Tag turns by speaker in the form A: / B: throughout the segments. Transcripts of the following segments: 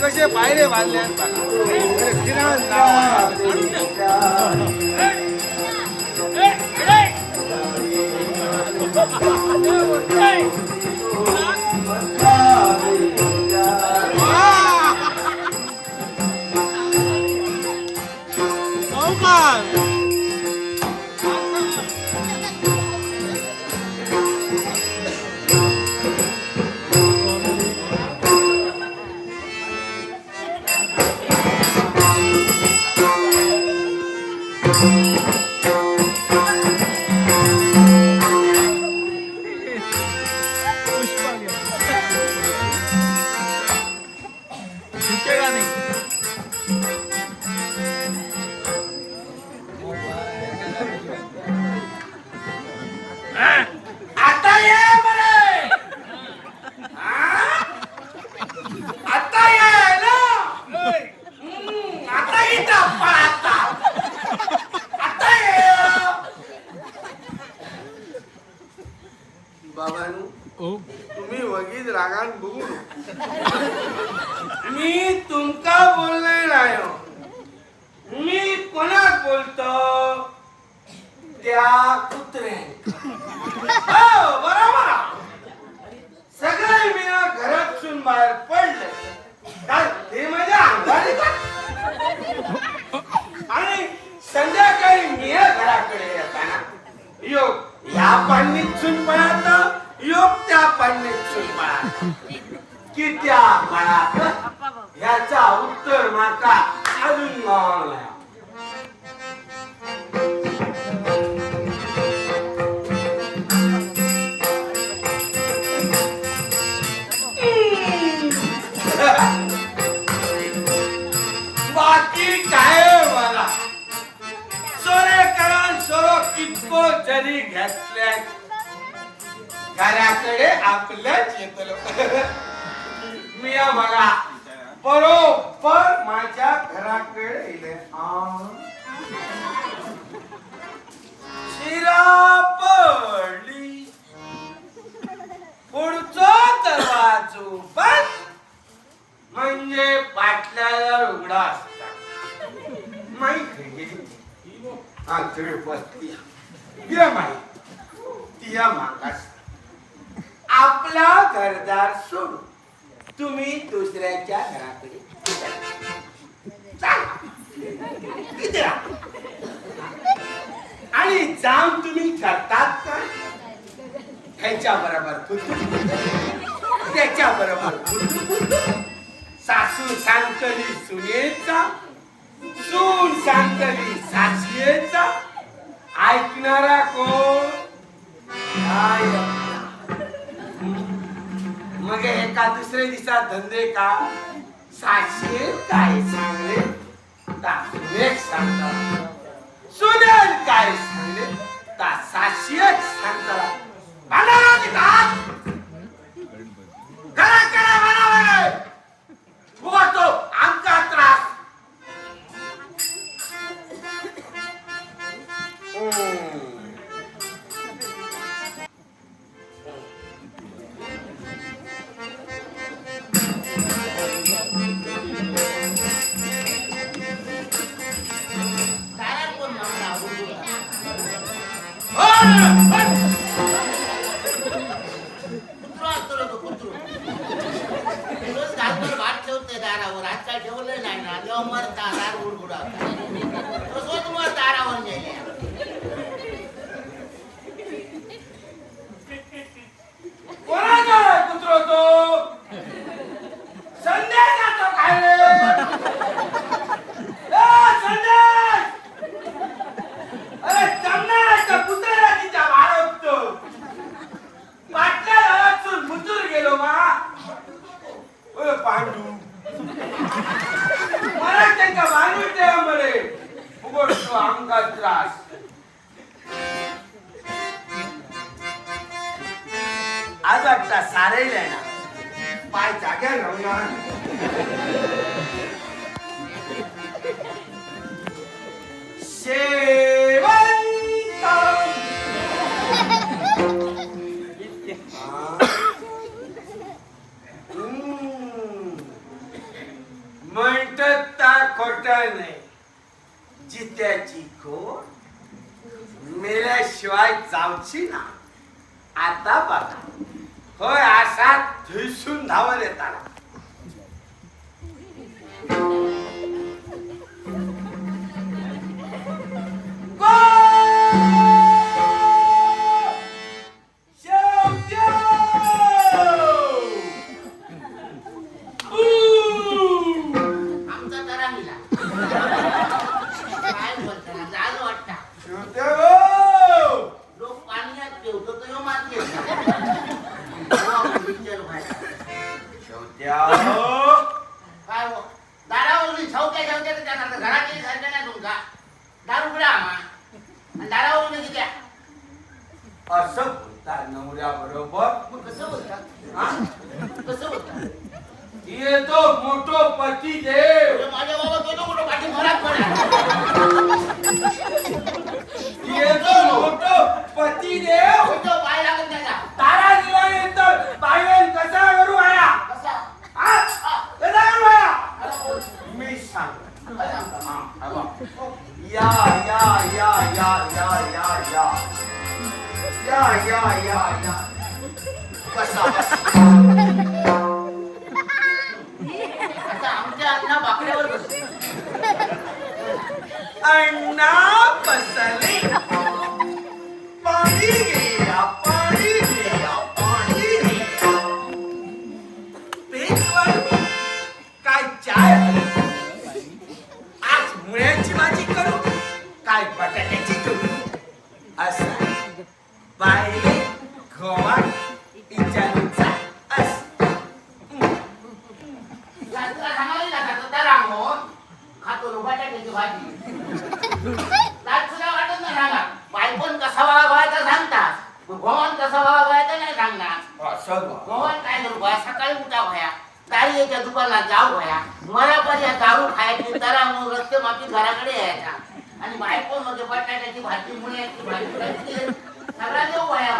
A: कसे पायरे बांधले तुम्ही वगीच रागान बघू मी तुमका बोलले नाही मी कोणाक बोलतो त्या कुत्रे हो बरोबर सगळे मी घरातून बाहेर पडले ते माझ्या अंगाने आणि संध्याकाळी मी घराकडे येताना योग या पाणीत चून पळाता योग त्या पाणीत चून पळाता की त्या पळात ह्याचा उत्तर माका अजून गावाला बाकी काय मला सोरे करून सोरो कितको जरी घेतल्या घराकडे आपल्याच येतलो मी बघा बरोबर माझ्या घराकडे येले शिरा पडली पुढचा दरवाजो बंद म्हणजे पाटल्याला उघडा असता माहिती हा तिकडे बसती तिया मागास आपला घरदार सोडून तुम्ही दुसऱ्याच्या घराकडे आणि जाऊन तुम्ही करतात का ह्याच्या बरोबर त्याच्या बरोबर सासू सांगतली सुनेचा सून सांगतली सासयेचा ऐकणारा कोण मग एका दुसऱ्या दिवसा धंदे का सासये काय सांगले सुनेक सांगता सुनेल काय सांगले ता सासयेच सांगता आमका त्रास
B: दारावर आजकाल ठेवलं नाही ना तेव्हा मरता दार उडगुडा तसंच मग दारावर नेले
A: कोणाचा कुत्रो तो संदेश जातो काय रे संदेश अरे जमणार का कुत्र्याला तिच्या वाढवतो पाटल्या गावातून मुजूर गेलो मा पांडू मला त्यांचा माणूस द्या मरे उघडतो अंगात त्रास आज वाटता सारे ना पाय जाग्या रवणार खरं नाही. जित्याची खोड मेल्याशिवाय जाऊची ना. आता बघा होय असा धुसून धावल येताना.
B: आमचा तरा मिला काय बोलताना लाज वाटता. लोक पाण्यात पेवतो तो ह्यो माती काय हो दारावरून छवक्या त्यानंतर घरात येईल सारखं नाही तुमचा दारू उघडा आम्हा आणि दारावरून किती
A: असं बोलता नवऱ्या बरोबर.
B: मग कसं बोलतात
A: हा?
B: कसं बोलतात
A: येतो मोठो पती देव.
B: माझ्या बाबा तो मोठं पाठी घरात पडा
A: येतो मोठो पती देव.
B: तो पाय लागत त्याचा
A: तारा दिला येतो बाहेर कसा करू आया.
B: कसा
A: हा? कसा करू आया मी सांग. हा, बघ. या या या या या या या या या या या कसा
B: आता आमच्या अण्णा बाकड्यावर बसले
A: अण्णा बसले. पाणी घ्या पाणी घ्या पाणी घ्या. पेजवर काय चाय. आज मुळ्याची भाजी करू काय बटाट्याची करू. असं बायले गव्हाण इचारूचा अस.
B: सांगायला जातात त्या रांगोन खातो रो बटाट्याची भाजी लाज सुद्धा वाटत नाही सांगा. बायकोन कसा वागायचा सांगतात गोवन कसा वागायचा नाही सांगणार.
A: असं
B: गोवन काय करू भया सकाळी उठा भया दारीच्या दुकानात जाऊ भया मला पर्यंत दारू खायची तर मग रस्ते माफी घराकडे यायचा आणि बायको मध्ये बटाट्याची भाजी मुळ्याची भाजी सगळा देऊ भया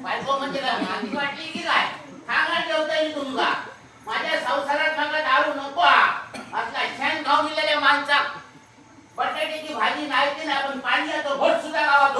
B: बायको म्हणजे काय माझी वाटली की काय सांगा ठेवता येईल तुमका. माझ्या संसारात मला दारू नको असला शेण खाऊन गेलेल्या माणसा बटाट्याची भाजी नाही की नाही पण पाणी येतो घोट सुद्धा गावात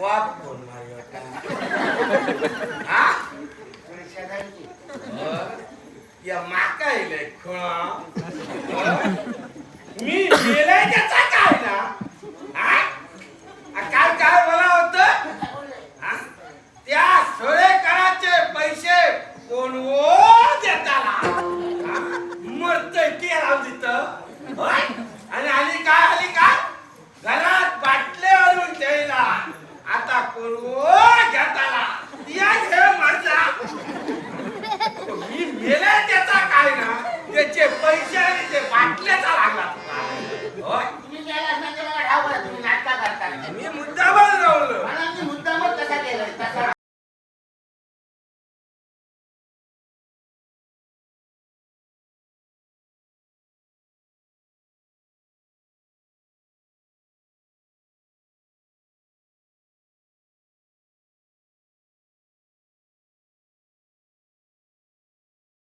A: वाप कोण मारी होता. हा? कळा